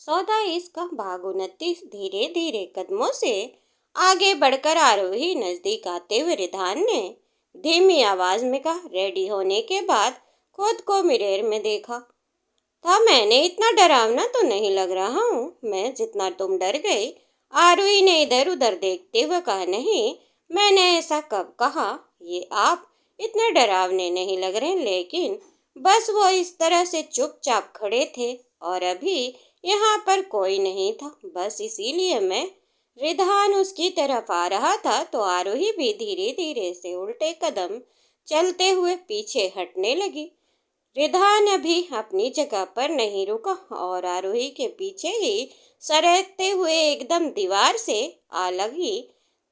सौदा इसका भागोन्नति धीरे धीरे कदमों से आगे बढ़कर आरोही नजदीक आते हुए रिधान ने धीमी आवाज में कहा। रेडी होने के बाद खुद को मिरर में देखा था। मैंने इतना डरावना तो नहीं लग रहा हूँ मैं जितना तुम डर गई। आरोही ने इधर उधर देखते हुए कहा। नहीं, मैंने ऐसा कब कहा। ये आप इतने डरावने नहीं लग रहे, लेकिन बस वो इस तरह से चुपचाप खड़े थे और अभी यहाँ पर कोई नहीं था, बस इसीलिए मैं। रिधान उसकी तरफ आ रहा था तो आरोही भी धीरे धीरे से उल्टे कदम चलते हुए पीछे हटने लगी। रिधान अभी अपनी जगह पर नहीं रुका और आरोही के पीछे ही सरकते हुए एकदम दीवार से आ लगी।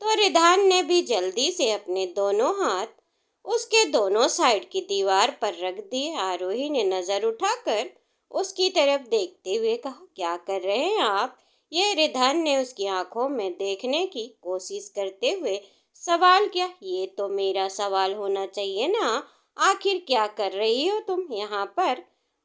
तो रिधान ने भी जल्दी से अपने दोनों हाथ उसके दोनों साइड की दीवार पर रख दिए। आरोही ने नजर उठाकर उसकी तरफ देखते हुए कहा। क्या कर रहे हैं आप? ये रिधान ने उसकी आंखों में देखने की कोशिश करते हुए सवाल किया। ये तो मेरा सवाल होना चाहिए ना, आखिर क्या कर रही हो तुम यहाँ पर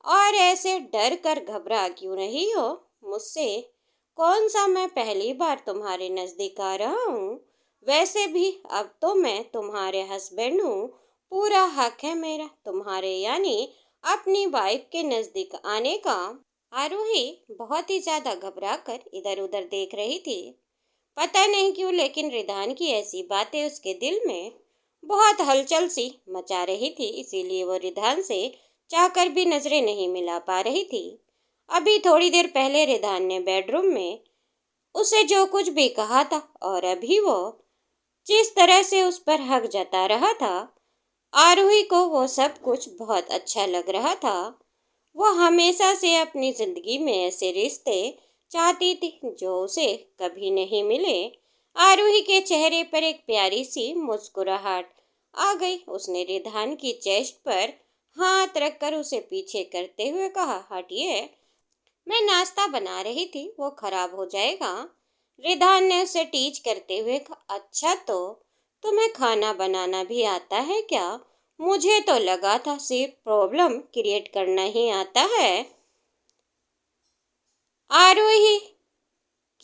और ऐसे डर कर घबरा क्यों रही हो मुझसे? कौन सा मैं पहली बार तुम्हारे नजदीक आ रहा हूँ? वैसे भी अब तो मैं तुम्हारे हस्बैंड हूँ, पूरा हक है मेरा तुम्हारे यानी अपनी वाइफ के नजदीक आने का। आरोही बहुत ही ज्यादा घबरा कर इधर उधर देख रही थी। पता नहीं क्यों, लेकिन रिधान की ऐसी बातें उसके दिल में बहुत हलचल सी मचा रही थी, इसीलिए वो रिधान से चाहकर भी नजरें नहीं मिला पा रही थी। अभी थोड़ी देर पहले रिधान ने बेडरूम में उसे जो कुछ भी कहा था और अभी वो जिस तरह से उस पर हक जता रहा था, आरोही को वो सब कुछ बहुत अच्छा लग रहा था। वो हमेशा से अपनी जिंदगी में ऐसे रिश्ते चाहती थी जो उसे कभी नहीं मिले। आरोही के चेहरे पर एक प्यारी सी मुस्कुराहट आ गई। उसने रिधान की चेस्ट पर हाथ रखकर उसे पीछे करते हुए कहा। हटिए, मैं नाश्ता बना रही थी, वो खराब हो जाएगा। रिधान ने उसे टीज करते हुए कहा। अच्छा, तो तुम्हें खाना बनाना भी आता है क्या? मुझे तो लगा था सिर्फ प्रॉब्लम क्रिएट करना ही आता है। आरोही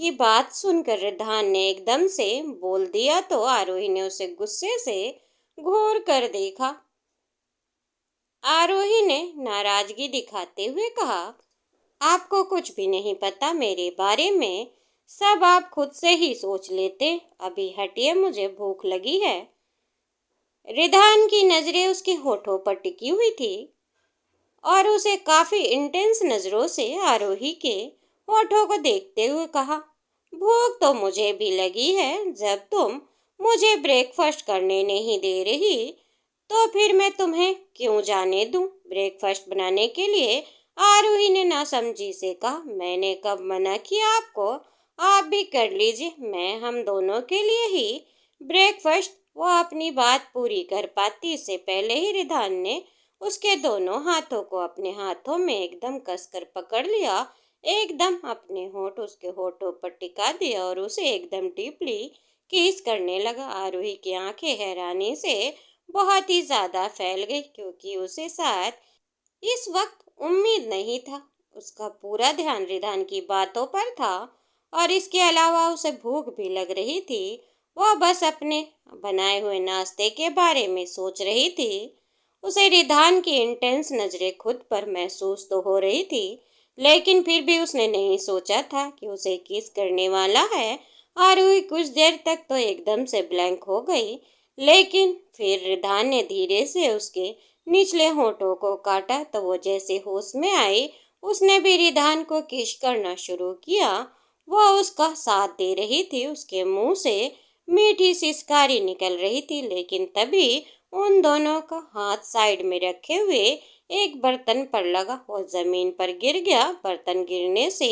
की बात सुनकर रिधान ने एकदम से बोल दिया तो आरोही ने उसे गुस्से से घूर कर देखा। आरोही ने नाराजगी दिखाते हुए कहा। आपको कुछ भी नहीं पता मेरे बारे में, सब आप खुद से ही सोच लेते। अभी हटिए, मुझे भूख लगी है। रिधान की नजरें उसके होठों पर टिकी हुई थी और उसे काफी इंटेंस नजरों से आरोही के होठों को देखते हुए कहा। भूख तो मुझे भी लगी है। जब तुम मुझे ब्रेकफास्ट करने नहीं दे रही तो फिर मैं तुम्हें क्यों जाने दूं ब्रेकफास्ट बनाने के लिए? आरोही ने नासमझी से कहा। मैंने कब मना किया आपको? आप भी कर लीजिए, मैं हम दोनों के लिए ही ब्रेकफास्ट। वो अपनी बात पूरी कर पाती इससे पहले ही रिधान ने उसके दोनों हाथों को अपने हाथों में एकदम कसकर पकड़ लिया, एकदम अपने होठ उसके होठों पर टिका दिया और उसे एकदम डीपली किस करने लगा। आरोही की आंखें हैरानी से बहुत ही ज्यादा फैल गई, क्योंकि उसे शायद इस वक्त उम्मीद नहीं था। उसका पूरा ध्यान रिधान की बातों पर था और इसके अलावा उसे भूख भी लग रही थी। वह बस अपने बनाए हुए नाश्ते के बारे में सोच रही थी। उसे रिधान की इंटेंस नजरें खुद पर महसूस तो हो रही थी, लेकिन फिर भी उसने नहीं सोचा था कि उसे किस करने वाला है। आरोही कुछ देर तक तो एकदम से ब्लैंक हो गई, लेकिन फिर रिधान ने धीरे से उसके निचले होठों को काटा तो वो जैसे होश में आई, उसने भी रिधान को किस करना शुरू किया। वह उसका साथ दे रही थी, उसके मुंह से मीठी सिसकारी निकल रही थी, लेकिन तभी उन दोनों का हाथ साइड में रखे हुए एक बर्तन पर लगा और जमीन पर गिर गया। बर्तन गिरने से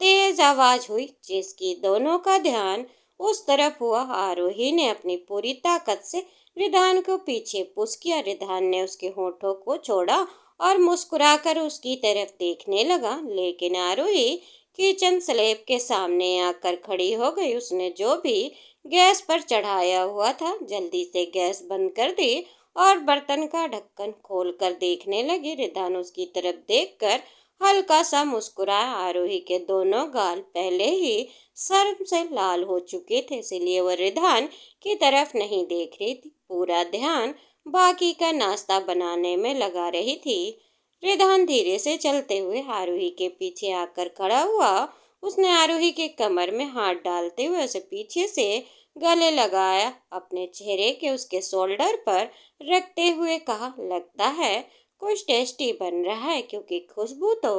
तेज आवाज हुई, जिसकी दोनों का ध्यान उस तरफ हुआ। आरोही ने अपनी पूरी ताकत से रिधान को पीछे पुश किया। रिधान ने उसके होठों को छोड़ा और मुस्कुराकर उसकी तरफ देखने लगा, लेकिन आरोही किचन स्लैब के सामने आकर खड़ी हो गई। उसने जो भी गैस पर चढ़ाया हुआ था जल्दी से गैस बंद कर दी और बर्तन का ढक्कन खोलकर देखने लगी। रिधान उसकी तरफ देखकर हल्का सा मुस्कुराया। आरोही के दोनों गाल पहले ही शर्म से लाल हो चुके थे, इसलिए वह रिधान की तरफ नहीं देख रही थी। पूरा ध्यान बाकी का नाश्ता बनाने में लगा रही थी। रिधान धीरे से चलते हुए आरोही के पीछे आकर खड़ा हुआ। उसने आरोही के कमर में हाथ डालते हुए उसे पीछे से गले लगाया, अपने चेहरे के उसके शोल्डर पर रखते हुए कहा, लगता है कुछ टेस्टी बन रहा है, क्योंकि खुशबू तो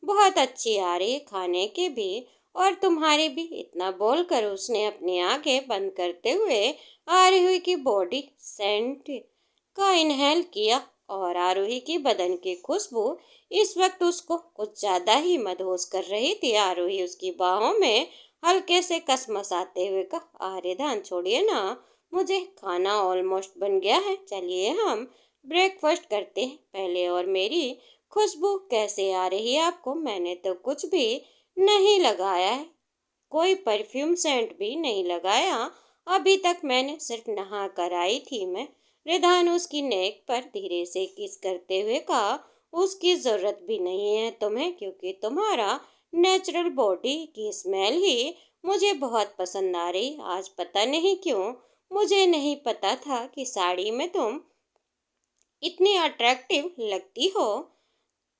बहुत अच्छी आ रही है खाने के भी और तुम्हारी भी। इतना बोलकर उसने अपनी आंखें बंद करते हुए आरोही की बॉडी सेंट का इनहेल किया और आरोही की बदन की खुशबू इस वक्त उसको कुछ ज्यादा ही मदहोश कर रही थी। आरोही उसकी बाहों में हल्के से कसमसाते हुए कहा, अरे धान छोड़िए ना, मुझे खाना ऑलमोस्ट बन गया है, चलिए हम ब्रेकफास्ट करते हैं पहले। और मेरी खुशबू कैसे आ रही है आपको? मैंने तो कुछ भी नहीं लगाया है, कोई परफ्यूम सेंट भी नहीं लगाया अभी तक, मैंने सिर्फ नहा कर आई थी मैं। रिधान उसकी नेक पर धीरे से किस करते हुए कहा, उसकी जरूरत भी नहीं है तुम्हें, क्योंकि तुम्हारा नेचुरल बॉडी की स्मेल ही मुझे बहुत पसंद आ रही। आज पता नहीं क्यों मुझे नहीं पता था कि साड़ी में तुम इतनी अट्रैक्टिव लगती हो।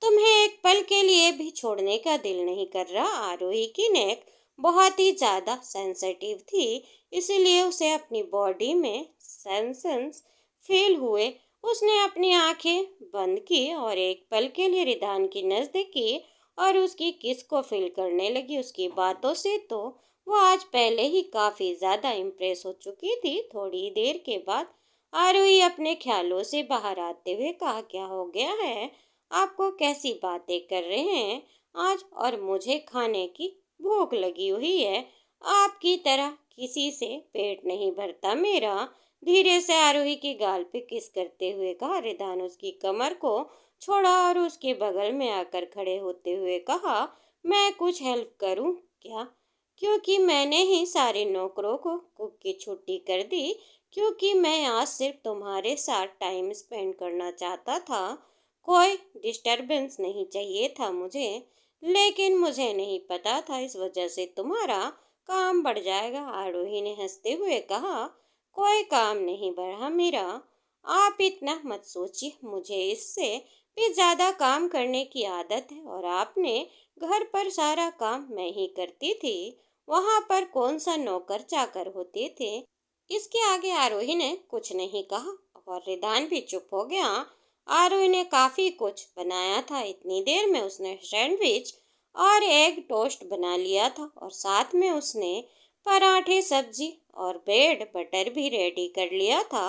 तुम्हें एक पल के लिए भी छोड़ने का दिल नहीं कर रहा। आरोही की नेक बहुत ही ज्यादा सेंसिटिव थी, इसीलिए उसे अपनी बॉडी में सेंसेस फील हुए। उसने अपनी आंखें बंद की और एक पल के लिए रिदान की नजदीकी और उसकी किस को फील करने लगी। उसकी बातों से तो वो आज पहले ही काफी ज्यादा इम्प्रेस हो चुकी थी। थोड़ी देर के बाद आरोही अपने ख्यालों से बाहर आते हुए कहा, क्या हो गया है आपको, कैसी बातें कर रहे हैं आज? और मुझे खाने की भूख लगी हुई है, आपकी तरह किसी से पेट नहीं भरता मेरा। धीरे से आरोही के गाल पे किस करते हुए कहा। रिदान उसकी कमर को छोड़ा और उसके बगल में आकर खड़े होते हुए कहा, मैं कुछ हेल्प करूं क्या? क्योंकि मैंने ही सारे नौकरों को कुक की छुट्टी कर दी, क्योंकि मैं आज सिर्फ तुम्हारे साथ टाइम स्पेंड करना चाहता था। कोई डिस्टरबेंस नहीं चाहिए था मुझे, लेकिन मुझे नहीं पता था इस वजह से तुम्हारा काम बढ़ जाएगा। आरोही ने हंसते हुए कहा, कोई काम नहीं बढ़ा मेरा, आप इतना मत सोचिए, मुझे इससे भी ज्यादा काम करने की आदत है और आपने घर पर सारा काम मैं ही करती थी, वहां पर कौन सा नौकर चाकर होते थे। इसके आगे आरोही ने कुछ नहीं कहा और रिदान भी चुप हो गया। आरोही ने काफी कुछ बनाया था। इतनी देर में उसने सैंडविच और एग टोस्ट बना लिया था और साथ में उसने पराठे, सब्जी और ब्रेड बटर भी रेडी कर लिया था।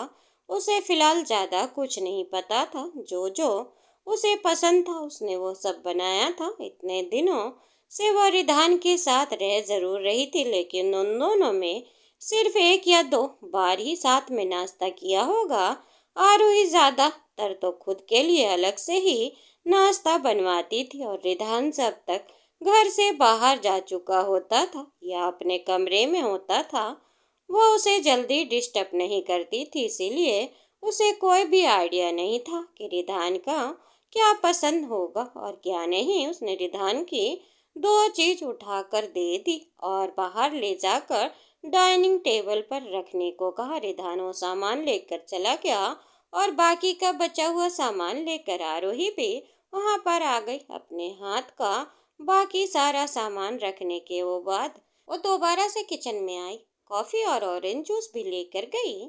उसे फिलहाल ज्यादा कुछ नहीं पता था, जो जो उसे पसंद था उसने वो सब बनाया था। इतने दिनों से वह रिधान के साथ रह जरूर रही थी, लेकिन उन दोनों में सिर्फ एक या दो बार ही साथ में नाश्ता किया होगा। आरोही ज्यादातर तो खुद के लिए अलग से ही नाश्ता बनवाती थी और रिधान जब तक घर से बाहर जा चुका होता था या अपने कमरे में होता था, वो उसे जल्दी डिस्टर्ब नहीं करती थी। इसीलिए उसे कोई भी आइडिया नहीं था कि रिधान का क्या पसंद होगा और क्या नहीं। उसने रिधान की दो चीज उठाकर दे दी और बाहर ले जाकर डाइनिंग टेबल पर रखने को कहा। रिधान वो सामान लेकर चला गया और बाकी का बचा हुआ सामान लेकर आरोही भी वहां पर आ गई। अपने हाथ का बाकी सारा सामान रखने के वो बाद वो दोबारा से किचन में आई, कॉफी और ऑरेंज जूस भी लेकर गई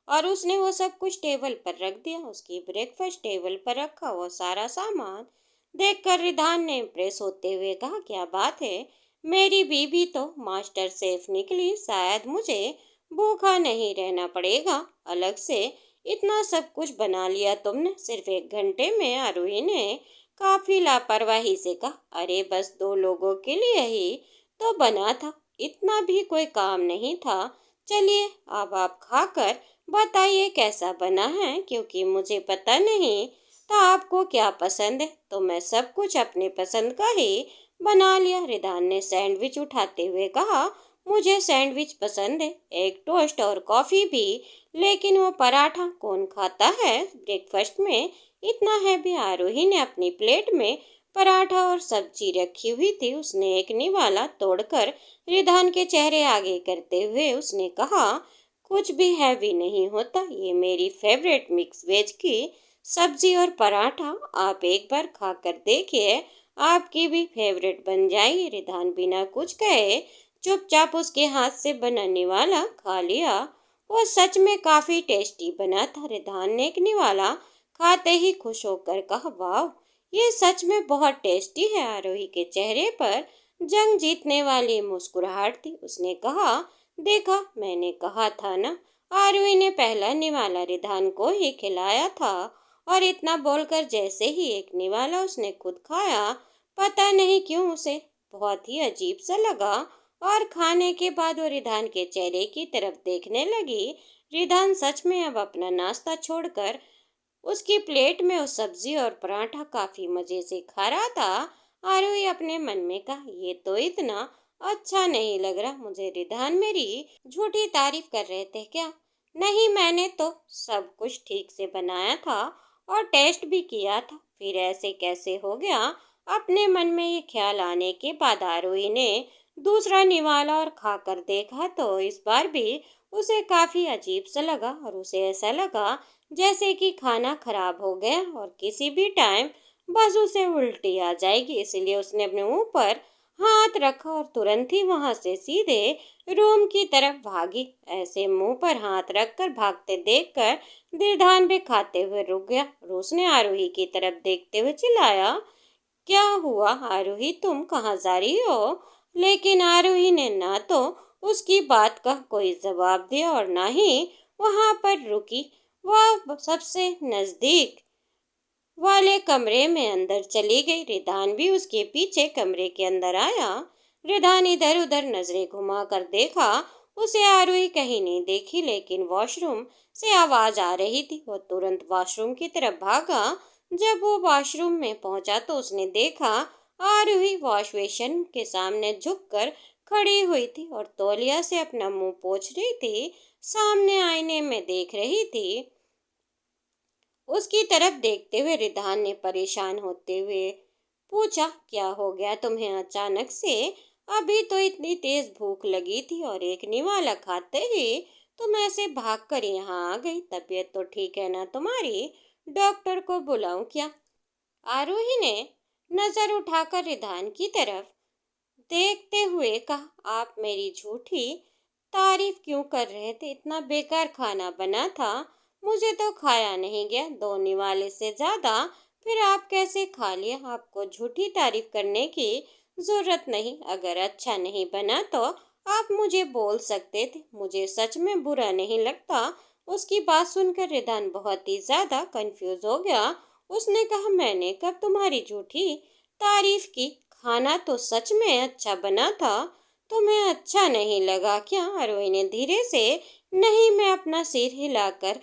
और उसने वो सब कुछ टेबल पर रख दिया। उसकी ब्रेकफास्ट टेबल पर रखा वो सारा सामान देखकर रिधान ने इम्प्रेस होते हुए कहा, क्या बात है, मेरी बीबी तो मास्टर शेफ निकली, शायद मुझे भूखा नहीं रहना पड़ेगा। अलग से इतना सब कुछ बना लिया तुमने सिर्फ 1 घंटे में? आरोही ने काफी लापरवाही से कहा, अरे बस 2 लोगों के लिए ही तो बना था, इतना भी कोई काम नहीं था। चलिए अब आप खाकर बताइए कैसा बना है, क्योंकि मुझे पता नहीं था आपको क्या पसंद है, तो मैं सब कुछ अपने पसंद का ही बना लिया। रिदान ने सैंडविच उठाते हुए कहा, मुझे सैंडविच पसंद है, एग टोस्ट और कॉफी भी, लेकिन वो पराठा कौन खाता है ब्रेकफास्ट में? इतना है भी? आरोही ने अपनी प्लेट में पराठा और सब्जी रखी हुई थी। उसने एक निवाला तोड़कर रिधान के चेहरे आगे करते हुए उसने कहा, कुछ भी हैवी नहीं होता, ये मेरी फेवरेट मिक्स वेज की सब्जी और पराठा, आप एक बार खाकर देखिए, आपकी भी फेवरेट बन जाएगी। रिधान बिना कुछ कहे चुपचाप उसके हाथ से बना निवाला खा लिया। वो सच में काफी टेस्टी बना था। रिधान ने एक निवाला खाते ही खुश होकर कहा, वाह, ये सच में बहुत टेस्टी है। आरोही के चेहरे पर जंग जीतने वाली मुस्कुराहट थी। उसने कहा, देखा, मैंने कहा था ना। आरोही ने पहला निवाला रिधान को ही खिलाया था और इतना बोलकर जैसे ही एक निवाला उसने खुद खाया, पता नहीं क्यों उसे बहुत ही अजीब सा लगा और खाने के बाद वो रिधान के चेहरे की तरफ देखने लगी। रिधान सच में अब अपना नाश्ता छोड़कर उसकी प्लेट में वो सब्जी और पराठा काफी मजे से खा रहा था। आरोही अपने मन में कहा, ये तो इतना अच्छा नहीं लग रहा। मुझे रिधान मेरी झूठी तारीफ कर रहे थे क्या? नहीं, मैंने तो सब कुछ ठीक से बनाया था और टेस्ट भी किया था, फिर ऐसे कैसे हो गया? अपने मन में ये ख्याल आने के बाद आरोही ने दूसरा निवाला और खाकर देखा तो इस बार भी उसे काफी अजीब सा लगा और उसे ऐसा लगा जैसे कि खाना खराब हो गया और किसी भी टाइम बस उसे उल्टी आ जाएगी। इसलिए उसने अपने मुंह पर हाथ रखा और तुरंत ही वहां से सीधे रूम की तरफ भागी। ऐसे मुंह पर हाथ रखकर भागते देखकर दीर्घान भी खाते हुए रुक गया और उसने आरोही की तरफ देखते हुए चिल्लाया, क्या हुआ आरोही, तुम कहाँ जा रही हो? लेकिन आरोही ने ना तो उसकी बात का कोई जवाब दिया और ना ही वहां पर रुकी। वह सबसे नजदीक वाले कमरे में अंदर चली गई। रिधान भी उसके पीछे कमरे के अंदर आया। रिधान इधर उधर नजरें घुमाकर देखा, उसे आरोही कहीं नहीं देखी, लेकिन वॉशरूम से आवाज आ रही थी। वो तुरंत वॉशरूम की तरफ भागा। जब वो वॉशरूम में पहुंचा तो उसने देखा आरोही वॉश बेसिन के सामने झुककर खड़ी हुई थी और तौलिया से अपना मुंह पोंछ रही थी। सामने आईने में देख रही थी। उसकी तरफ देखते हुए रिधान ने परेशान होते हुए पूछा, क्या हो गया तुम्हें अचानक से? अभी तो इतनी तेज भूख लगी थी और एक निवाला खाते ही तुम ऐसे भागकर यहाँ आ गई। तबीयत तो ठीक है ना तुम्हारी? डॉक्टर को बुलाऊं क्या? आरोही ने नजर उठाकर रिधान की तरफ देखते हुए कहा, आप मेरी झूठी तारीफ क्यों कर रहे थे? इतना बेकार खाना बना था, मुझे तो खाया नहीं गया, दो निवाले से ज्यादा, फिर आप कैसे खा लिया? आपको झूठी तारीफ करने की जरूरत नहीं। अगर अच्छा नहीं बना तो आप मुझे बोल सकते थे, मुझे सच में बुरा नहीं लगता। उसकी बात सुनकर रिदान बहुत ही ज्यादा कंफ्यूज हो गया। उसने कहा, मैंने कब तुम्हारी झूठी तारीफ की? खाना तो सच में अच्छा बना था, तुम्हें अच्छा नहीं लगा क्या? आरोही ने धीरे से नहीं में अपना सिर हिलाकर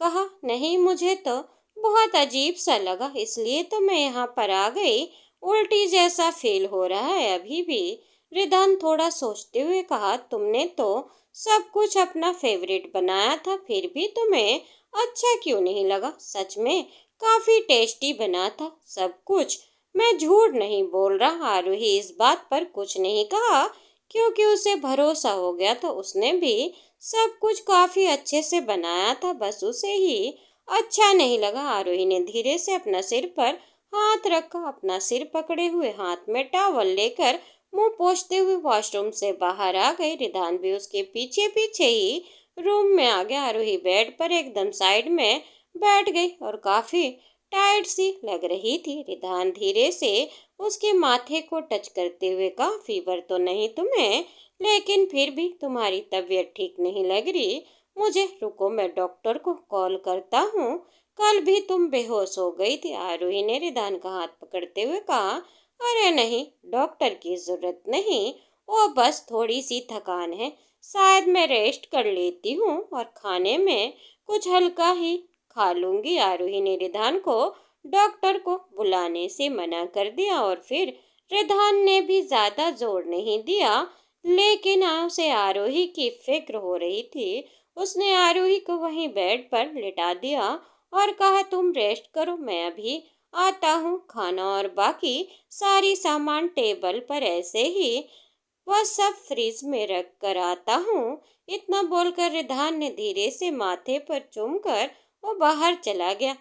कहा, नहीं, मुझे तो बहुत अजीब सा लगा, इसलिए तो मैं यहाँ पर आ गई। उल्टी जैसा फील हो रहा है अभी भी। रिदान थोड़ा सोचते हुए कहा, तुमने तो सब कुछ अपना फेवरेट बनाया था, फिर भी तुम्हें अच्छा क्यों नहीं लगा? सच में काफी टेस्टी बना था सब कुछ, मैं झूठ नहीं बोल रहा। आरोही इस बात पर कुछ नहीं कहा क्योंकि उसे भरोसा हो गया था, उसने भी सब कुछ काफी अच्छे से बनाया था, बस उसे ही अच्छा नहीं लगा। आरोही ने धीरे से अपना सिर पर हाथ रखा। अपना सिर पकड़े हुए हाथ में टॉवल लेकर मुंह पोंछते हुए वॉशरूम से बाहर आ गई। रिदान भी उसके पीछे पीछे ही रूम में आ गया। आरोही बेड पर एकदम साइड में बैठ गई और काफी टायर्ड सी लग रही थी। रिदान धीरे से उसके माथे को टच करते हुए कहा, फीवर तो नहीं तुम्हें, लेकिन फिर भी तुम्हारी तबीयत ठीक नहीं लग रही। मुझे रुको, मैं डॉक्टर को कॉल करता हूँ। कल भी तुम बेहोश हो गई थी। आरोही ने रिदान का हाथ पकड़ते हुए कहा, अरे नहीं, डॉक्टर की जरूरत नहीं, वो बस थोड़ी सी थकान है, शायद मैं रेस्ट कर लेती हूँ और खाने में कुछ हल्का ही खा लूंगी। आरोही ने रिदान को डॉक्टर को बुलाने से मना कर दिया और फिर रिदान ने भी ज्यादा जोर नहीं दिया, लेकिन उसे आरोही की फिक्र हो रही थी। उसने आरोही को वहीं बेड पर लिटा दिया और कहा, तुम रेस्ट करो, मैं अभी आता हूँ। खाना और बाकी सारी सामान टेबल पर ऐसे ही वह सब फ्रिज में रख कर आता हूँ। इतना बोलकर रिधान ने धीरे से माथे पर चूमकर वो बाहर चला गया।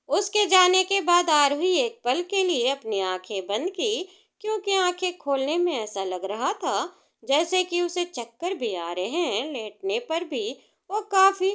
उसके जाने के बाद आरोही एक पल के लिए अपनी आंखें बंद की, क्योंकि आंखें खोलने में ऐसा लग रहा था जैसे कि उसे चक्कर भी आ रहे हैं। लेटने पर भी वो काफी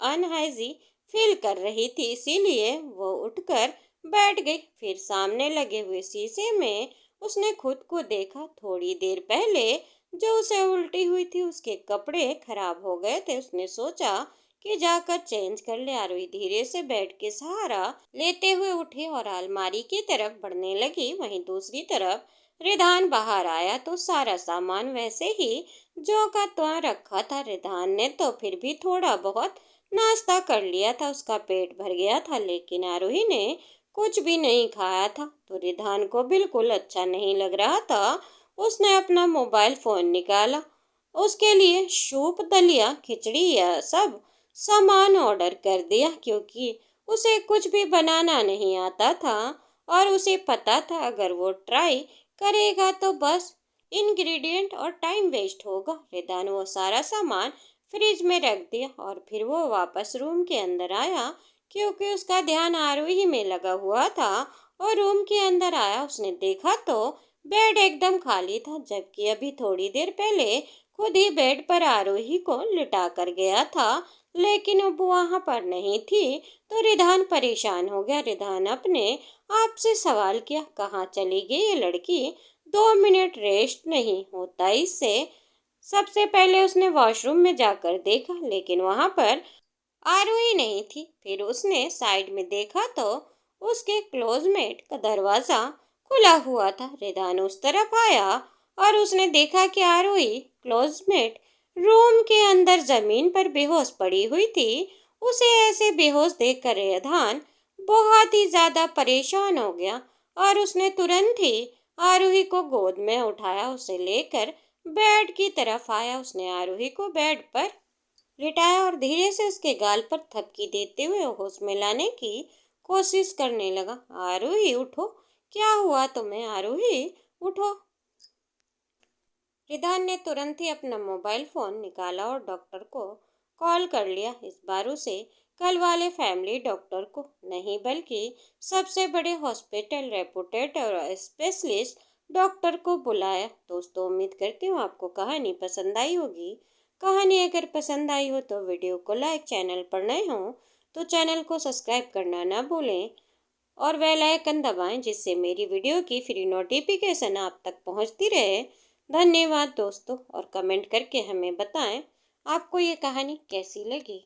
अनहाइजी फील कर रही थी, इसीलिए वो उठकर बैठ गई। फिर सामने लगे हुए शीशे में उसने खुद को देखा। थोड़ी देर पहले जो उसे उल्टी हुई थी उसके कपड़े खराब हो गए थे। उसने सोचा कि जाकर चेंज कर ले। आरोही धीरे से बेड के सहारा लेते हुए उठी और अलमारी की तरफ बढ़ने लगी। वहीं दूसरी तरफ रिधान बाहर आया तो सारा सामान वैसे ही जो का त्यों रखा था। रिधान ने तो फिर भी थोड़ा बहुत नाश्ता कर लिया था, उसका पेट भर गया था, लेकिन आरोही ने कुछ भी नहीं खाया था तो रिधान को बिल्कुल अच्छा नहीं लग रहा था। उसने अपना मोबाइल फोन निकाला, उसके लिए सूप, दलिया, खिचड़ी या सब सामान ऑर्डर कर दिया, क्योंकि उसे कुछ भी बनाना नहीं आता था और उसे पता था अगर वो ट्राई करेगा तो बस इंग्रेडिएंट और टाइम वेस्ट होगा। रिदान वो सारा सामान फ्रिज में रख दिया और फिर वो वापस रूम के अंदर आया, क्योंकि उसका ध्यान आरोही में लगा हुआ था। और रूम के अंदर आया, उसने देखा तो बेड एकदम खाली था, जबकि अभी थोड़ी देर पहले खुद ही बेड पर आरोही को लिटा कर गया था, लेकिन अब वहां पर नहीं थी। तो रिधान परेशान हो गया। रिधान अपने आप से सवाल किया, कहाँ चली गई ये लड़की? 2 मिनट रेस्ट नहीं होता इससे? सबसे पहले उसने वॉशरूम में जाकर देखा, लेकिन वहां पर आरोही नहीं थी। फिर उसने साइड में देखा तो उसके क्लोजमेट का दरवाजा खुला हुआ था। रिदान उस तरफ आया और उसने देखा कि आरोही क्लोजमेट रूम के अंदर जमीन पर बेहोश पड़ी हुई थी। उसे ऐसे बेहोश देखकर रिदान बहुत ही ज्यादा परेशान हो गया और उसने तुरंत ही आरोही को गोद में उठाया, उसे लेकर बेड की तरफ आया। उसने आरोही को बेड पर लिटाया और धीरे से उसके गाल पर थपकी देते हुए होश में लाने की कोशिश करने लगा। आरोही उठो, क्या हुआ तुम्हें? आरोही उठो। रिधान ने तुरंत ही अपना मोबाइल फोन निकाला और डॉक्टर को कॉल कर लिया। इस बार उसे कल वाले फैमिली डॉक्टर को नहीं, बल्कि सबसे बड़े हॉस्पिटल रेपुटेड और स्पेशलिस्ट डॉक्टर को बुलाया। दोस्तों, उम्मीद करती हूँ आपको कहानी पसंद आई होगी। कहानी अगर पसंद आई हो तो वीडियो को लाइक, चैनल पर नए हो तो चैनल को सब्सक्राइब करना ना भूलें और बेल आइकन दबाएं, जिससे मेरी वीडियो की फ्री नोटिफिकेशन आप तक पहुंचती रहे। धन्यवाद दोस्तों, और कमेंट करके हमें बताएं आपको ये कहानी कैसी लगी।